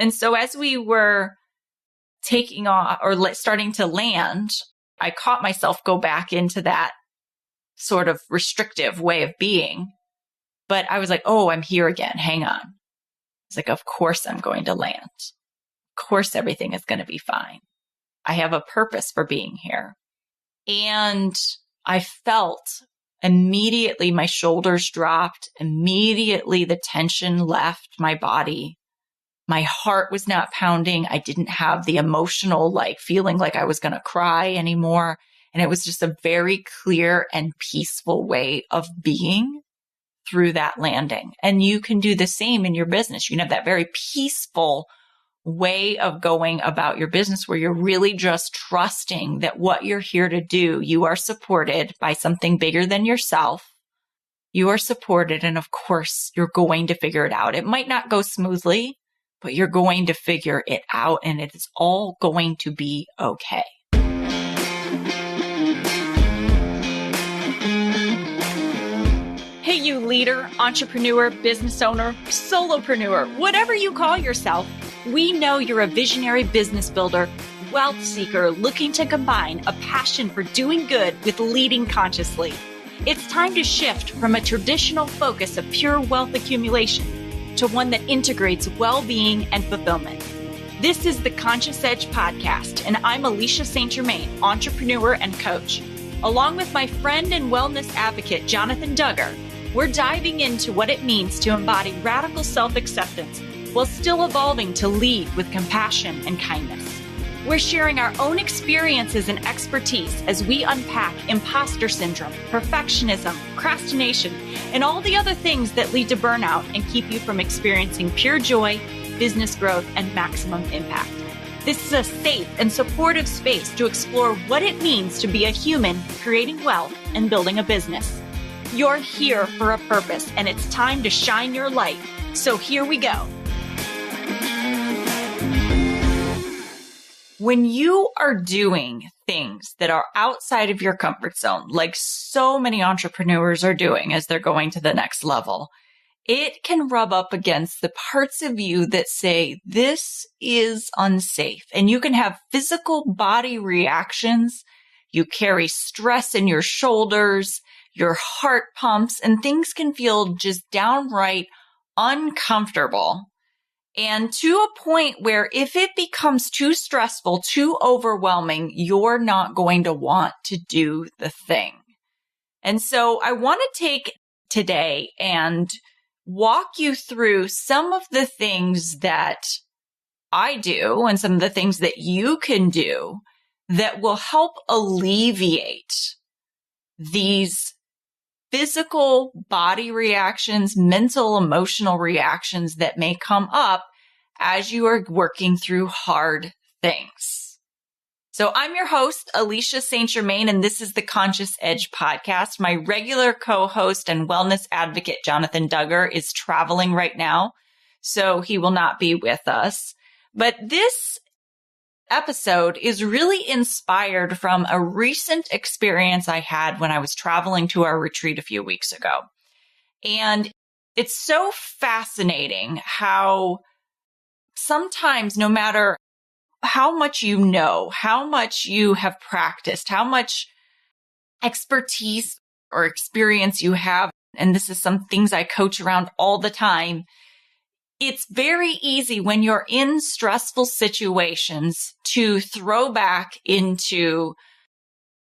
And so as we were taking off or starting to land, I caught myself go back into that sort of restrictive way of being. But I was like, oh, I'm here again. Hang on. It's like, of course I'm going to land. Of course everything is going to be fine. I have a purpose for being here. And I felt immediately my shoulders dropped. Immediately the tension left my body. My heart was not pounding. I didn't have the emotional feeling like I was going to cry anymore. And it was just a very clear and peaceful way of being through that landing. And you can do the same in your business. You can have that very peaceful way of going about your business where you're really just trusting that what you're here to do, you are supported by something bigger than yourself. You are supported. And of course, you're going to figure it out. It might not go smoothly, but you're going to figure it out and it is all going to be okay. Hey, you leader, entrepreneur, business owner, solopreneur, whatever you call yourself, we know you're a visionary business builder, wealth seeker looking to combine a passion for doing good with leading consciously. It's time to shift from a traditional focus of pure wealth accumulation to one that integrates well-being and fulfillment. This is the Conscious Edge podcast, and I'm Alecia St. Germain, entrepreneur and coach. Along with my friend and wellness advocate, Jonathan Duggar, we're diving into what it means to embody radical self-acceptance while still evolving to lead with compassion and kindness. We're sharing our own experiences and expertise as we unpack imposter syndrome, perfectionism, procrastination, and all the other things that lead to burnout and keep you from experiencing pure joy, business growth, and maximum impact. This is a safe and supportive space to explore what it means to be a human creating wealth and building a business. You're here for a purpose, and it's time to shine your light. So here we go. When you are doing things that are outside of your comfort zone, like so many entrepreneurs are doing as they're going to the next level, it can rub up against the parts of you that say, this is unsafe. And you can have physical body reactions. You carry stress in your shoulders, your heart pumps, and things can feel just downright uncomfortable. And to a point where if it becomes too stressful, too overwhelming, you're not going to want to do the thing. And so I want to take today and walk you through some of the things that I do and some of the things that you can do that will help alleviate these physical body reactions, mental, emotional reactions that may come up as you are working through hard things. So I'm your host, Alecia St. Germain, and this is the Conscious Edge podcast. My regular co-host and wellness advocate, Jonathan Duggar, is traveling right now, so he will not be with us. But this episode is really inspired from a recent experience I had when I was traveling to our retreat a few weeks ago. And it's so fascinating how sometimes, no matter how much you know, how much you have practiced, how much expertise or experience you have, and this is some things I coach around all the time, it's very easy when you're in stressful situations to throw back into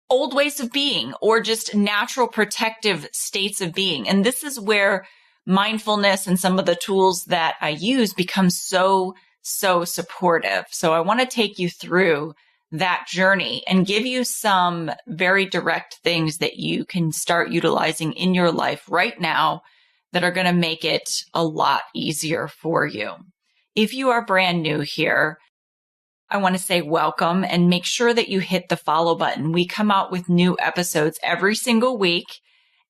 old ways of being or just natural protective states of being. And this is where mindfulness and some of the tools that I use become so supportive. So I want to take you through that journey and give you some very direct things that you can start utilizing in your life right now that are going to make it a lot easier for you. If you are brand new here, I want to say welcome and make sure that you hit the follow button. We come out with new episodes every single week,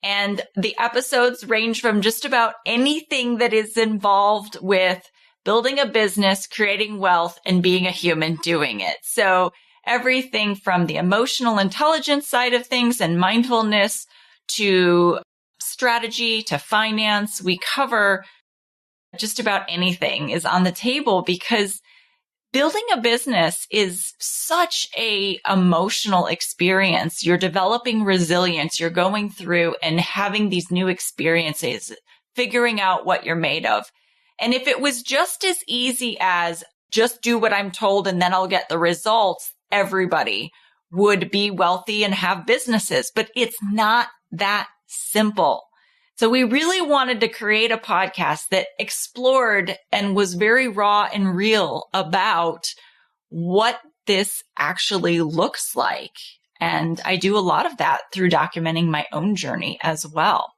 and the episodes range from just about anything that is involved with building a business, creating wealth, and being a human doing it. So everything from the emotional intelligence side of things and mindfulness to strategy to finance. We cover just about anything is on the table, because building a business is such a emotional experience. You're developing resilience. You're going through and having these new experiences, figuring out what you're made of. And if it was just as easy as just do what I'm told and then I'll get the results, everybody would be wealthy and have businesses. But it's not that simple. So we really wanted to create a podcast that explored and was very raw and real about what this actually looks like. And I do a lot of that through documenting my own journey as well.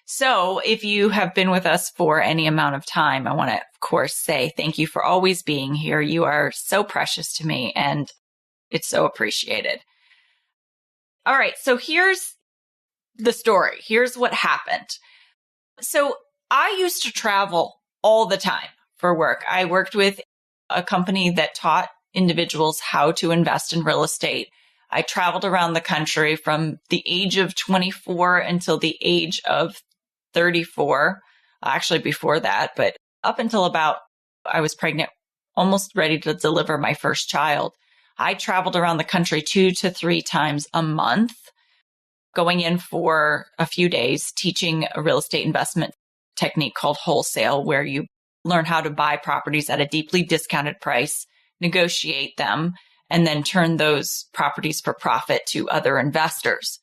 So if you have been with us for any amount of time, I want to, of course, say thank you for always being here. You are so precious to me, and it's so appreciated. All right, so here's the story. Here's what happened. So I used to travel all the time for work. I worked with a company that taught individuals how to invest in real estate. I traveled around the country from the age of 24 until the age of 34, actually before that, but up until about I was pregnant, almost ready to deliver my first child. I traveled around the country 2 to 3 times a month, going in for a few days, teaching a real estate investment technique called wholesale, where you learn how to buy properties at a deeply discounted price, negotiate them, and then turn those properties for profit to other investors.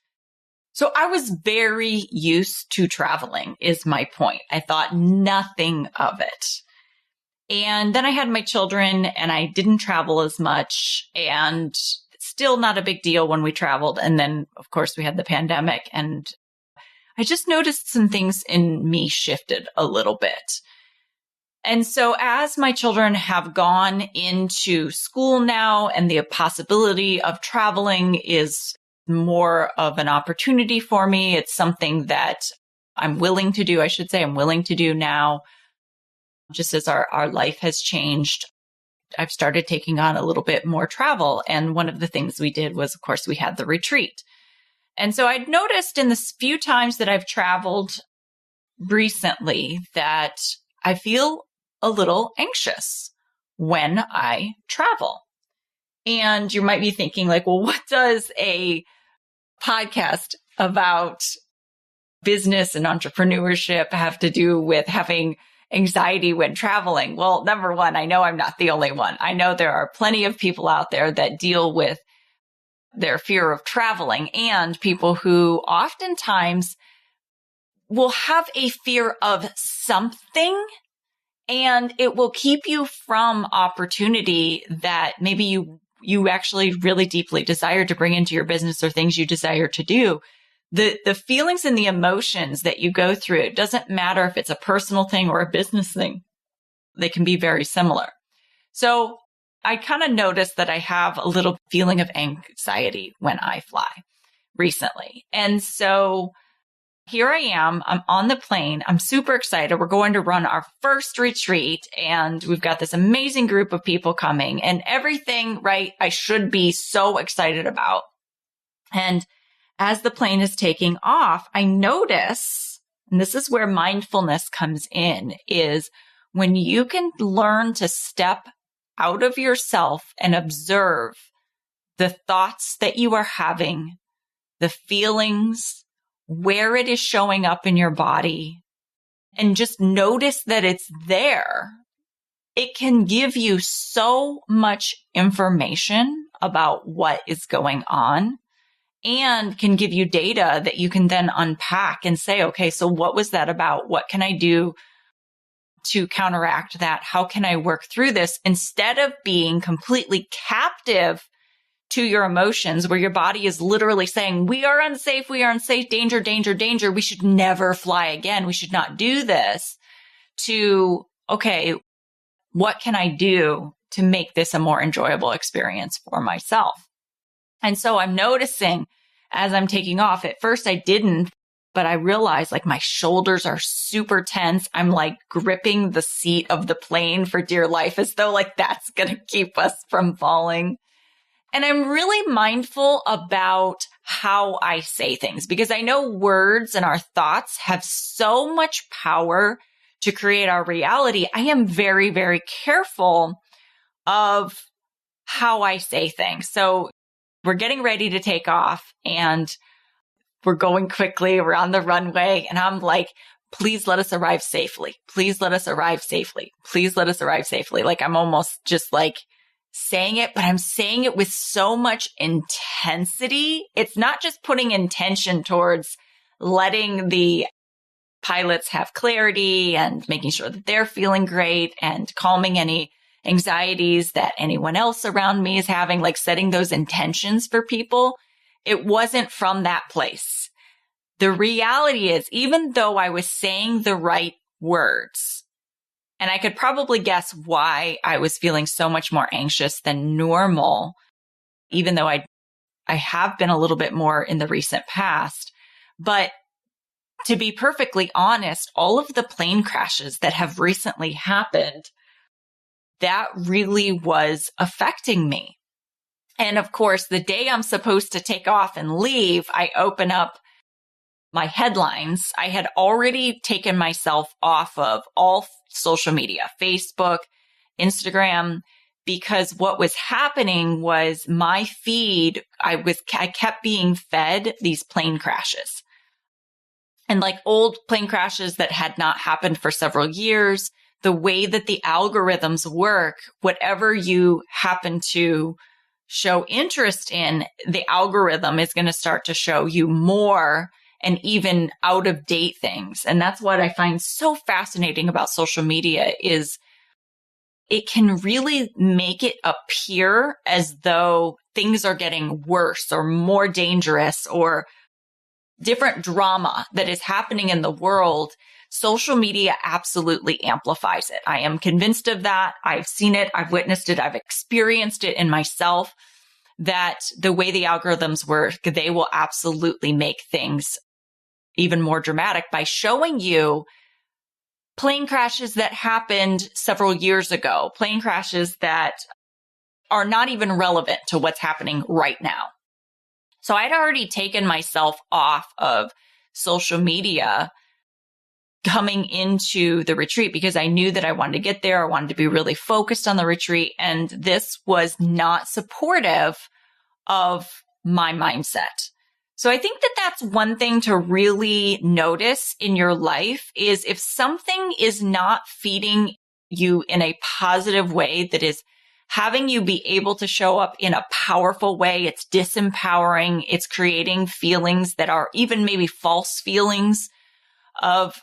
So I was very used to traveling, is my point. I thought nothing of it. And then I had my children and I didn't travel as much, and still not a big deal when we traveled. And then, of course, we had the pandemic, and I just noticed some things in me shifted a little bit. And so as my children have gone into school now and the possibility of traveling is more of an opportunity for me, it's something that I'm willing to do. I should say I'm willing to do now, just as our life has changed. I've started taking on a little bit more travel. And one of the things we did was, of course, we had the retreat. And so I'd noticed in the few times that I've traveled recently that I feel a little anxious when I travel. And you might be thinking like, well, what does a podcast about business and entrepreneurship have to do with having anxiety when traveling? Well, number one, I know I'm not the only one. I know there are plenty of people out there that deal with their fear of traveling, and people who oftentimes will have a fear of something, and it will keep you from opportunity that maybe you actually really deeply desire to bring into your business, or things you desire to do. The feelings and the emotions that you go through, it doesn't matter if it's a personal thing or a business thing. They can be very similar. So I kind of noticed that I have a little feeling of anxiety when I fly recently. And so here I am, I'm on the plane. I'm super excited. We're going to run our first retreat, and we've got this amazing group of people coming, and everything, right, I should be so excited about. And as the plane is taking off, I notice, and this is where mindfulness comes in, is when you can learn to step out of yourself and observe the thoughts that you are having, the feelings, where it is showing up in your body, and just notice that it's there. It can give you so much information about what is going on, and can give you data that you can then unpack and say, okay, so what was that about? What can I do to counteract that? How can I work through this? Instead of being completely captive to your emotions, where your body is literally saying, we are unsafe, danger, danger, danger. We should never fly again. We should not do this. To, okay, what can I do to make this a more enjoyable experience for myself? And so I'm noticing as I'm taking off, at first I didn't, but I realized like my shoulders are super tense. I'm like gripping the seat of the plane for dear life, as though like that's going to keep us from falling. And I'm really mindful about how I say things, because I know words and our thoughts have so much power to create our reality, I am very, very careful of how I say things. So we're getting ready to take off and we're going quickly. We're on the runway. And I'm like, please let us arrive safely. Please let us arrive safely. Please let us arrive safely. Like I'm almost just like saying it, but I'm saying it with so much intensity. It's not just putting intention towards letting the pilots have clarity and making sure that they're feeling great and calming any anxieties that anyone else around me is having, like setting those intentions for people. It wasn't from that place. The reality is, even though I was saying the right words, and I could probably guess why I was feeling so much more anxious than normal, even though I have been a little bit more in the recent past. But to be perfectly honest, all of the plane crashes that have recently happened, that really was affecting me. And of course, the day I'm supposed to take off and leave, I open up my headlines. I had already taken myself off of all social media, Facebook, Instagram, because what was happening was my feed, I kept being fed these plane crashes. And like old plane crashes that had not happened for several years, the way that the algorithms work, whatever you happen to show interest in, the algorithm is going to start to show you more and even out of date things. And that's what I find so fascinating about social media is it can really make it appear as though things are getting worse or more dangerous or different drama that is happening in the world. Social media absolutely amplifies it. I am convinced of that. I've seen it. I've witnessed it. I've experienced it in myself, that the way the algorithms work, they will absolutely make things even more dramatic by showing you plane crashes that happened several years ago, plane crashes that are not even relevant to what's happening right now. So I'd already taken myself off of social media coming into the retreat because I knew that I wanted to get there. I wanted to be really focused on the retreat. And this was not supportive of my mindset. So I think that that's one thing to really notice in your life is if something is not feeding you in a positive way that is having you be able to show up in a powerful way, it's disempowering, it's creating feelings that are even maybe false feelings of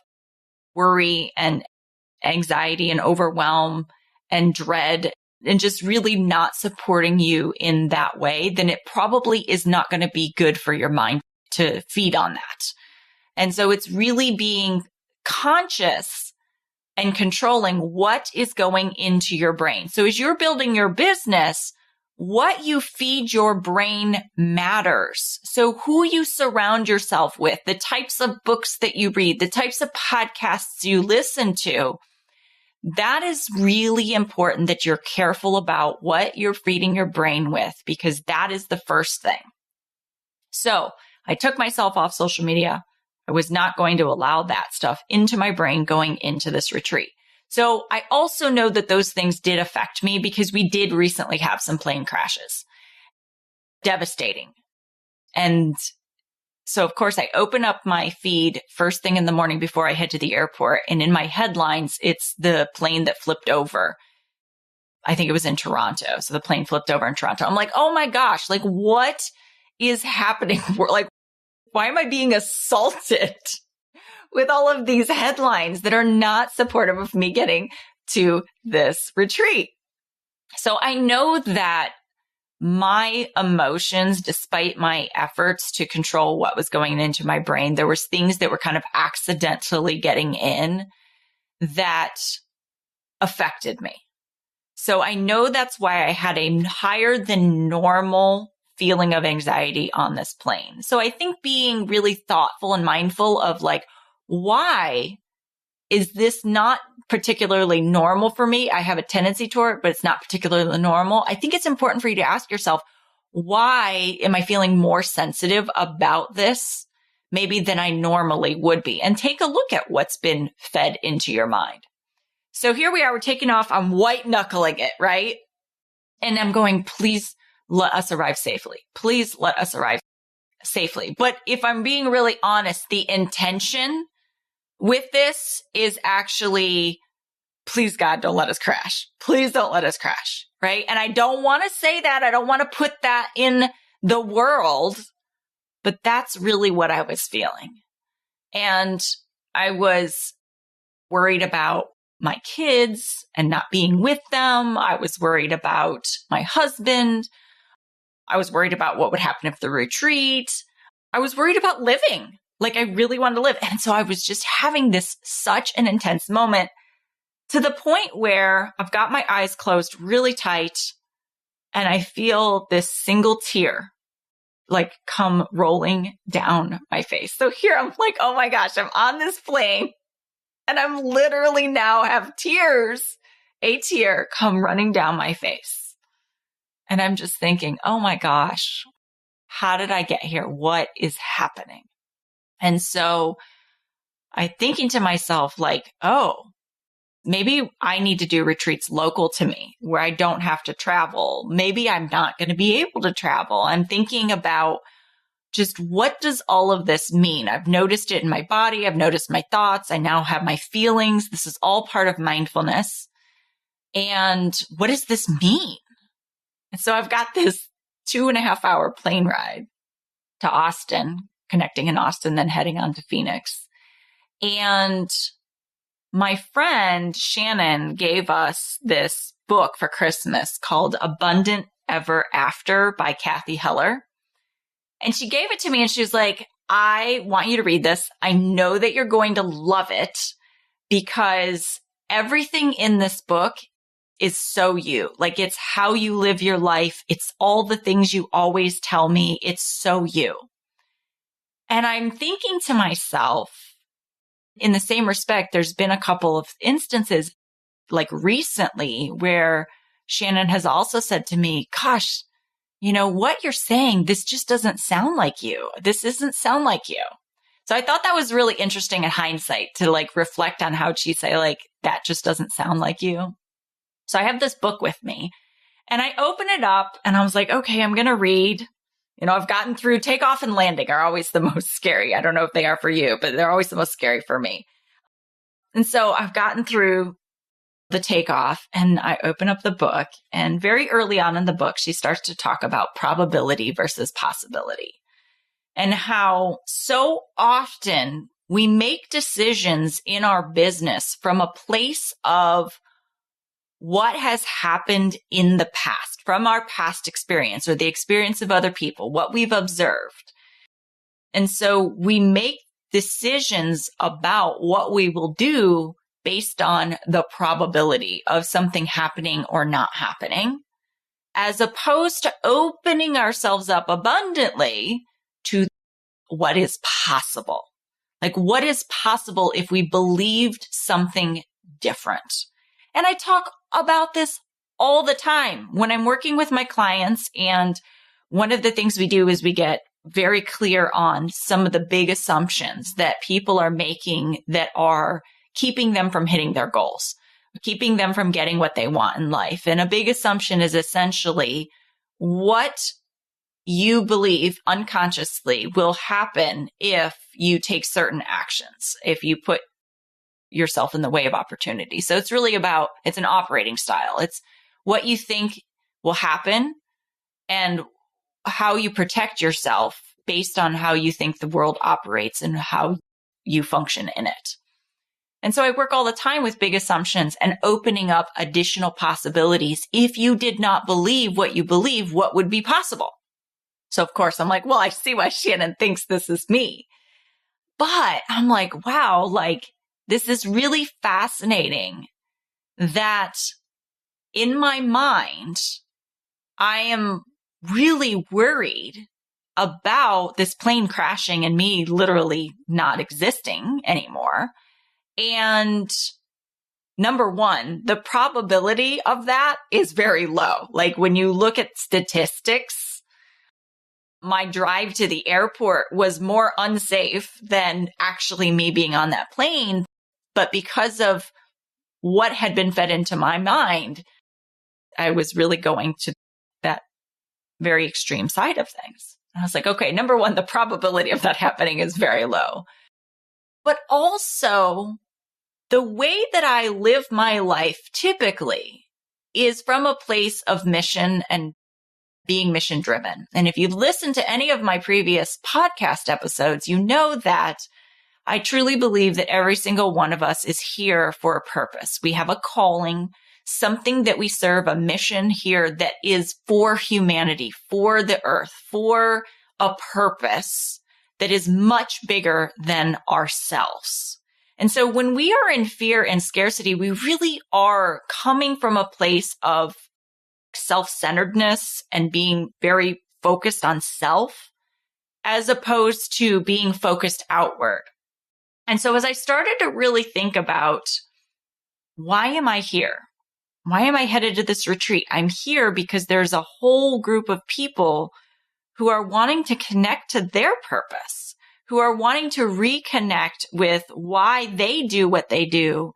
worry and anxiety and overwhelm and dread, and just really not supporting you in that way, then it probably is not going to be good for your mind to feed on that. And so it's really being conscious and controlling what is going into your brain. So as you're building your business, what you feed your brain matters. So who you surround yourself with, the types of books that you read, the types of podcasts you listen to, that is really important that you're careful about what you're feeding your brain with, because that is the first thing. So I took myself off social media. I was not going to allow that stuff into my brain going into this retreat. So I also know that those things did affect me because we did recently have some plane crashes. Devastating. And so, of course, I open up my feed first thing in the morning before I head to the airport. And in my headlines, it's the plane that flipped over. I think it was in Toronto. So the plane flipped over in Toronto. I'm like, oh my gosh, like what is happening? Like, why am I being assaulted with all of these headlines that are not supportive of me getting to this retreat? So I know that my emotions, despite my efforts to control what was going into my brain, there was things that were kind of accidentally getting in that affected me. So I know that's why I had a higher than normal feeling of anxiety on this plane. So I think being really thoughtful and mindful of like, why is this not particularly normal for me? I have a tendency toward it, but it's not particularly normal. I think it's important for you to ask yourself, why am I feeling more sensitive about this? maybe than I normally would be. And take a look at what's been fed into your mind. So here we are, we're taking off, I'm white knuckling it, right? And I'm going, please let us arrive safely. Please let us arrive safely. But if I'm being really honest, the intention with this is actually, please God, don't let us crash. Please don't let us crash, right? And I don't want to say that. I don't want to put that in the world, but that's really what I was feeling. And I was worried about my kids and not being with them. I was worried about my husband. I was worried about what would happen if the retreat. I was worried about living. Like I really wanted to live. And so I was just having this such an intense moment to the point where I've got my eyes closed really tight and I feel this single tear like come rolling down my face. So here I'm like, oh my gosh, I'm on this plane and I'm literally now have a tear come running down my face. And I'm just thinking, oh my gosh, how did I get here? What is happening? And so I'm thinking to myself like, oh, maybe I need to do retreats local to me where I don't have to travel. Maybe I'm not going to be able to travel. I'm thinking about just what does all of this mean? I've noticed it in my body. I've noticed my thoughts. I now have my feelings. This is all part of mindfulness. And what does this mean? And so I've got this 2.5-hour plane ride to Austin, connecting in Austin, then heading on to Phoenix. And my friend Shannon gave us this book for Christmas called Abundant Ever After by Kathy Heller. And she gave it to me and she was like, I want you to read this. I know that you're going to love it because everything in this book is so you. Like it's how you live your life. It's all the things you always tell me. It's so you. And I'm thinking to myself, in the same respect, there's been a couple of instances like recently where Shannon has also said to me, gosh, you know what you're saying, this just doesn't sound like you. This doesn't sound like you. So I thought that was really interesting in hindsight to like reflect on how she'd say like, that just doesn't sound like you. So I have this book with me and I open it up and I was like, okay, I'm going to read. You know, I've gotten through takeoff and landing are always the most scary. I don't know if they are for you, but they're always the most scary for me. And so I've gotten through the takeoff and I open up the book and very early on in the book, she starts to talk about probability versus possibility and how so often we make decisions in our business from a place of what has happened in the past, from our past experience or the experience of other people, what we've observed. And so we make decisions about what we will do based on the probability of something happening or not happening, as opposed to opening ourselves up abundantly to what is possible. Like what is possible if we believed something different? And I talk about this all the time when I'm working with my clients. And one of the things we do is we get very clear on some of the big assumptions that people are making that are keeping them from hitting their goals, keeping them from getting what they want in life. And a big assumption is essentially what you believe unconsciously will happen if you take certain actions, if you put yourself in the way of opportunity. So it's really about, it's an operating style. It's what you think will happen and how you protect yourself based on how you think the world operates and how you function in it. And so I work all the time with big assumptions and opening up additional possibilities. If you did not believe what you believe, what would be possible? So of course I'm like, well, I see why Shannon thinks this is me. But I'm like, wow, like this is really fascinating that in my mind, I am really worried about this plane crashing and me literally not existing anymore. And number one, the probability of that is very low. Like when you look at statistics, my drive to the airport was more unsafe than actually me being on that plane. But because of what had been fed into my mind, I was really going to that very extreme side of things. And I was like, okay, number one, the probability of that happening is very low. But also, the way that I live my life typically is from a place of mission and being mission driven. And if you've listened to any of my previous podcast episodes, you know that I truly believe that every single one of us is here for a purpose. We have a calling, something that we serve, a mission here that is for humanity, for the earth, for a purpose that is much bigger than ourselves. And so when we are in fear and scarcity, we really are coming from a place of self-centeredness and being very focused on self, as opposed to being focused outward. And so as I started to really think about, why am I here? Why am I headed to this retreat? I'm here because there's a whole group of people who are wanting to connect to their purpose, who are wanting to reconnect with why they do what they do,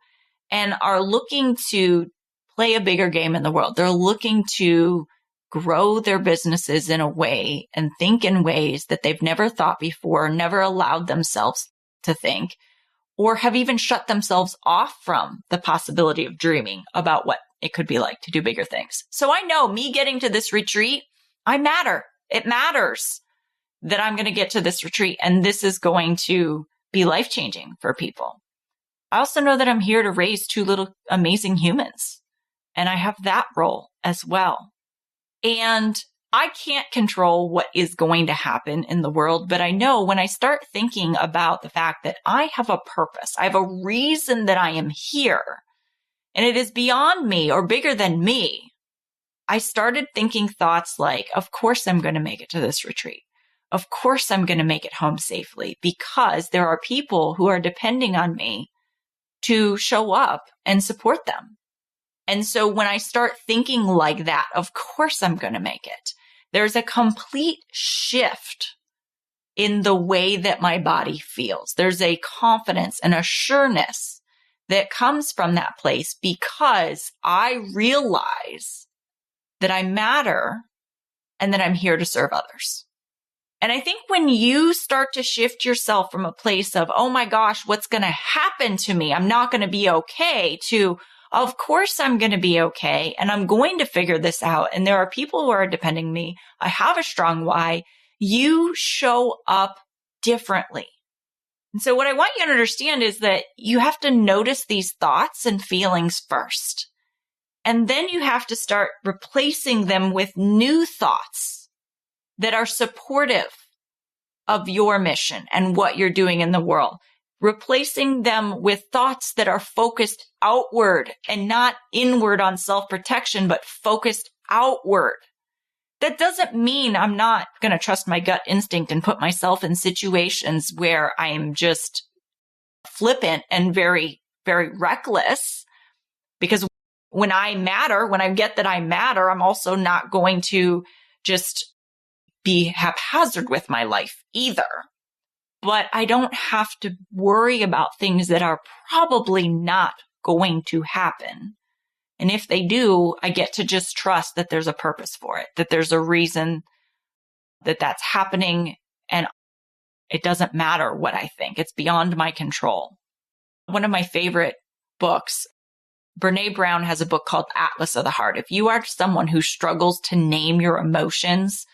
and are looking to play a bigger game in the world. They're looking to grow their businesses in a way and think in ways that they've never thought before, never allowed themselves to think, or have even shut themselves off from the possibility of dreaming about what it could be like to do bigger things. So I know me getting to this retreat, I matter. It matters that I'm going to get to this retreat, and this is going to be life-changing for people. I also know that I'm here to raise two little amazing humans, and I have that role as well. And I can't control what is going to happen in the world, but I know when I start thinking about the fact that I have a purpose, I have a reason that I am here, and it is beyond me or bigger than me, I started thinking thoughts like, of course I'm going to make it to this retreat. Of course I'm going to make it home safely, because there are people who are depending on me to show up and support them. And so when I start thinking like that, of course I'm going to make it. There's a complete shift in the way that my body feels. There's a confidence and a sureness that comes from that place, because I realize that I matter and that I'm here to serve others. And I think when you start to shift yourself from a place of, oh my gosh, what's going to happen to me? I'm not going to be okay, to, of course I'm going to be okay, and I'm going to figure this out. And there are people who are depending on me. I have a strong why. You show up differently. And so what I want you to understand is that you have to notice these thoughts and feelings first. And then you have to start replacing them with new thoughts that are supportive of your mission and what you're doing in the world. Replacing them with thoughts that are focused outward and not inward on self-protection, but focused outward. That doesn't mean I'm not going to trust my gut instinct and put myself in situations where I'm just flippant and very, very reckless, because when I matter, when I get that I matter, I'm also not going to just be haphazard with my life either. But I don't have to worry about things that are probably not going to happen. And if they do, I get to just trust that there's a purpose for it, that there's a reason that that's happening. And it doesn't matter what I think. It's beyond my control. One of my favorite books, Brene Brown has a book called Atlas of the Heart. If you are someone who struggles to name your emotions,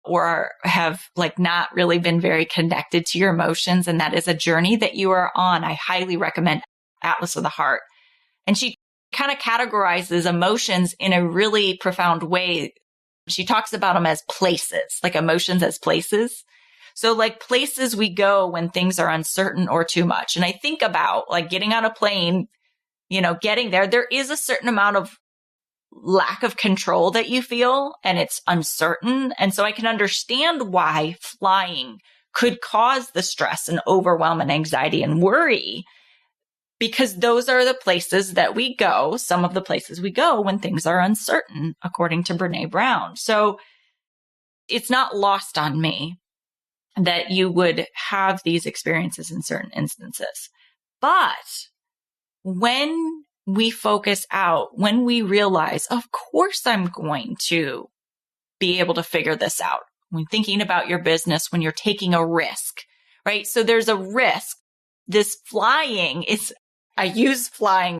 or have not really been very connected to your emotions, and that is a journey that you are on, I highly recommend Atlas of the Heart. And she kind of categorizes emotions in a really profound way. She talks about them as places, like emotions as places. So like places we go when things are uncertain or too much. And I think about getting on a plane, getting there is a certain amount of lack of control that you feel, and it's uncertain. And so I can understand why flying could cause the stress and overwhelm and anxiety and worry, because those are the places that we go, some of the places we go when things are uncertain, according to Brene Brown. So it's not lost on me that you would have these experiences in certain instances. But when we focus out, when we realize, of course, I'm going to be able to figure this out. When thinking about your business, when you're taking a risk, right? So there's a risk. This flying is, I use flying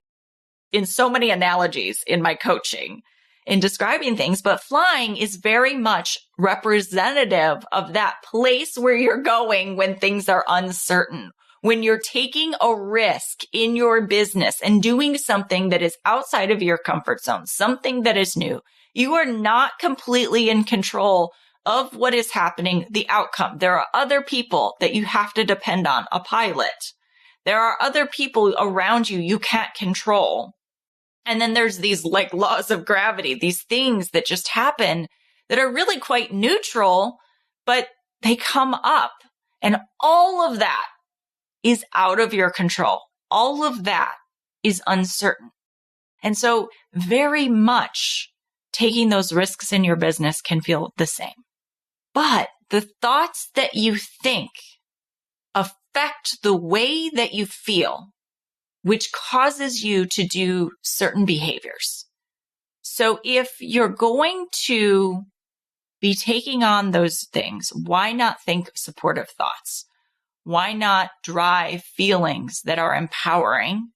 in so many analogies in my coaching in describing things, but flying is very much representative of that place where you're going when things are uncertain. When you're taking a risk in your business and doing something that is outside of your comfort zone, something that is new, you are not completely in control of what is happening, the outcome. There are other people that you have to depend on, a pilot. There are other people around you you can't control. And then there's these like laws of gravity, these things that just happen that are really quite neutral, but they come up. And all of that is out of your control. All of that is uncertain. And so very much taking those risks in your business can feel the same. But the thoughts that you think affect the way that you feel, which causes you to do certain behaviors. So if you're going to be taking on those things, why not think supportive thoughts? Why not drive feelings that are empowering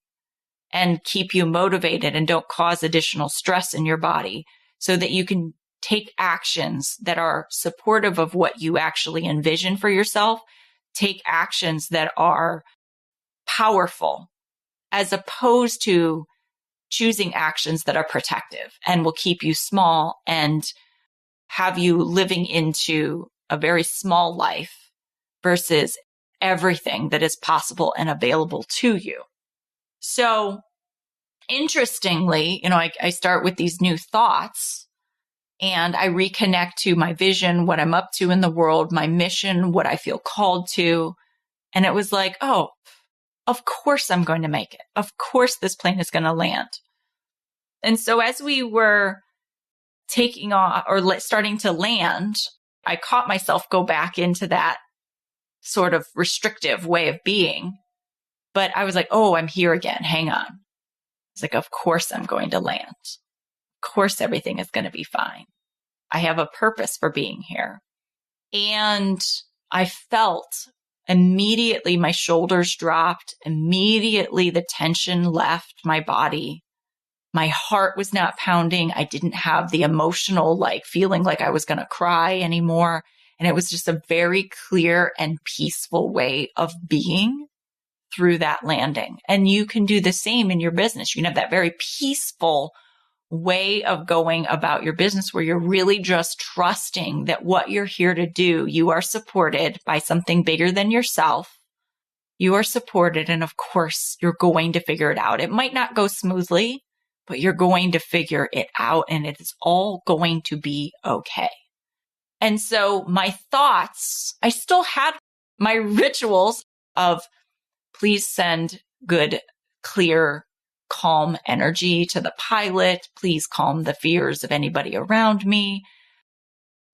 and keep you motivated and don't cause additional stress in your body so that you can take actions that are supportive of what you actually envision for yourself, take actions that are powerful, as opposed to choosing actions that are protective and will keep you small and have you living into a very small life versus everything that is possible and available to you. So interestingly, I start with these new thoughts and I reconnect to my vision, what I'm up to in the world, my mission, what I feel called to. And it was like, oh, of course I'm going to make it. Of course this plane is going to land. And so as we were taking off or starting to land, I caught myself go back into that sort of restrictive way of being. But I was like, oh, I'm here again. Hang on. It's like, of course I'm going to land. Of course everything is going to be fine. I have a purpose for being here. And I felt immediately my shoulders dropped. Immediately the tension left my body. My heart was not pounding. I didn't have the emotional feeling like I was going to cry anymore. And it was just a very clear and peaceful way of being through that landing. And you can do the same in your business. You can have that very peaceful way of going about your business where you're really just trusting that what you're here to do, you are supported by something bigger than yourself. You are supported. And of course, you're going to figure it out. It might not go smoothly, but you're going to figure it out and it is all going to be okay. And so my thoughts, I still had my rituals of please send good, clear, calm energy to the pilot. Please calm the fears of anybody around me.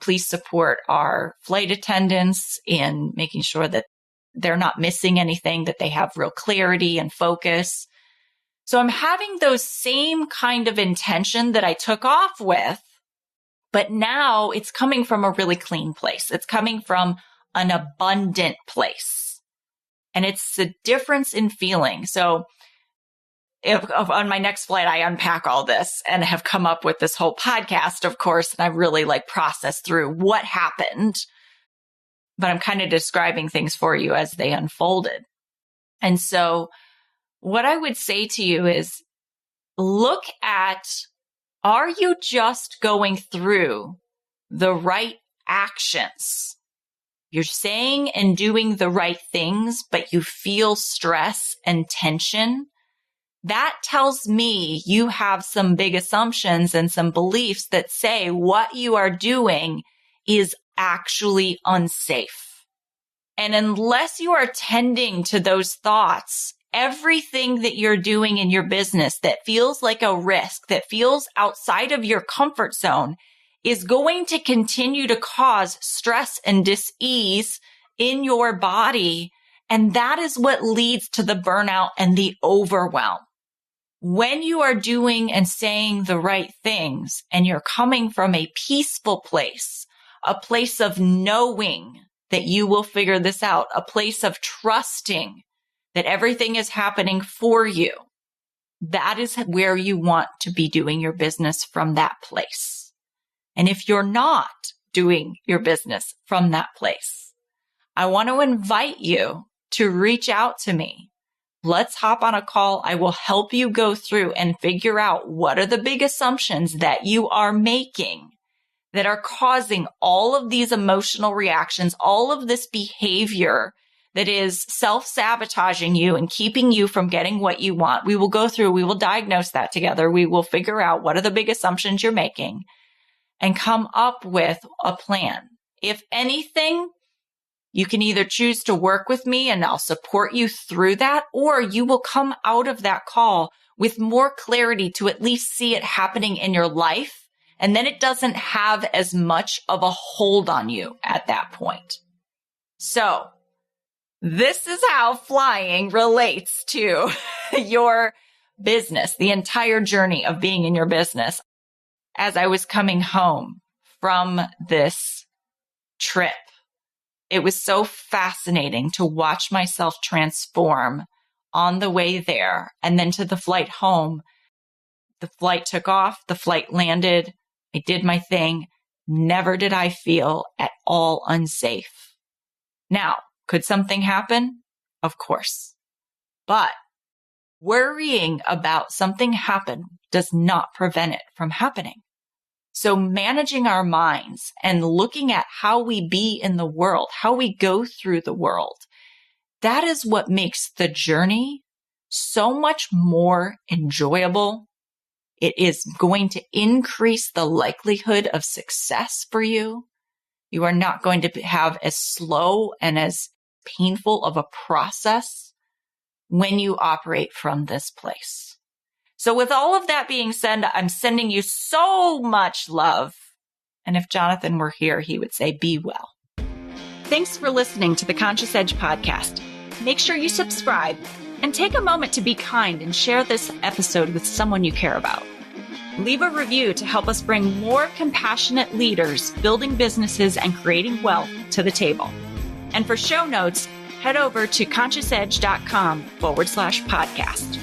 Please support our flight attendants in making sure that they're not missing anything, that they have real clarity and focus. So I'm having those same kind of intention that I took off with, but now it's coming from a really clean place. It's coming from an abundant place. And it's the difference in feeling. So if on my next flight, I unpack all this and have come up with this whole podcast, of course, and I've really processed through what happened, but I'm kind of describing things for you as they unfolded. And so what I would say to you is look at, are you just going through the right actions? You're saying and doing the right things, but you feel stress and tension. That tells me you have some big assumptions and some beliefs that say what you are doing is actually unsafe. And unless you are tending to those thoughts, everything that you're doing in your business that feels like a risk, that feels outside of your comfort zone, is going to continue to cause stress and dis-ease in your body. And that is what leads to the burnout and the overwhelm. When you are doing and saying the right things and you're coming from a peaceful place, a place of knowing that you will figure this out, a place of trusting that everything is happening for you, that is where you want to be doing your business from that place. And if you're not doing your business from that place, I want to invite you to reach out to me. Let's hop on a call. I will help you go through and figure out what are the big assumptions that you are making that are causing all of these emotional reactions, all of this behavior that is self-sabotaging you and keeping you from getting what you want. We will go through, we will diagnose that together. We will figure out what are the big assumptions you're making and come up with a plan. If anything, you can either choose to work with me and I'll support you through that, or you will come out of that call with more clarity to at least see it happening in your life. And then it doesn't have as much of a hold on you at that point. So this is how flying relates to your business, the entire journey of being in your business. As I was coming home from this trip, it was so fascinating to watch myself transform on the way there and then to the flight home. The flight took off, the flight landed, I did my thing. Never did I feel at all unsafe. Now, could something happen? Of course. But worrying about something happen does not prevent it from happening. So managing our minds and looking at how we be in the world, how we go through the world, that is what makes the journey so much more enjoyable. It is going to increase the likelihood of success for you. You are not going to have as slow and as painful of a process when you operate from this place. So with all of that being said, I'm sending you so much love. And if Jonathan were here, he would say, be well. Thanks for listening to the Conscious Edge podcast. Make sure you subscribe and take a moment to be kind and share this episode with someone you care about. Leave a review to help us bring more compassionate leaders building businesses and creating wealth to the table. And for show notes, head over to consciousedge.com/podcast.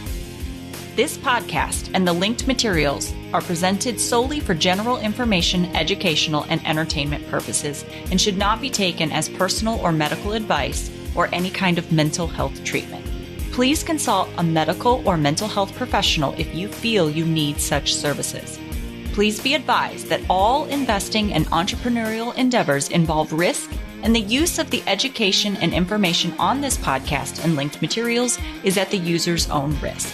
This podcast and the linked materials are presented solely for general information, educational, and entertainment purposes and should not be taken as personal or medical advice or any kind of mental health treatment. Please consult a medical or mental health professional if you feel you need such services. Please be advised that all investing and entrepreneurial endeavors involve risk, and the use of the education and information on this podcast and linked materials is at the user's own risk.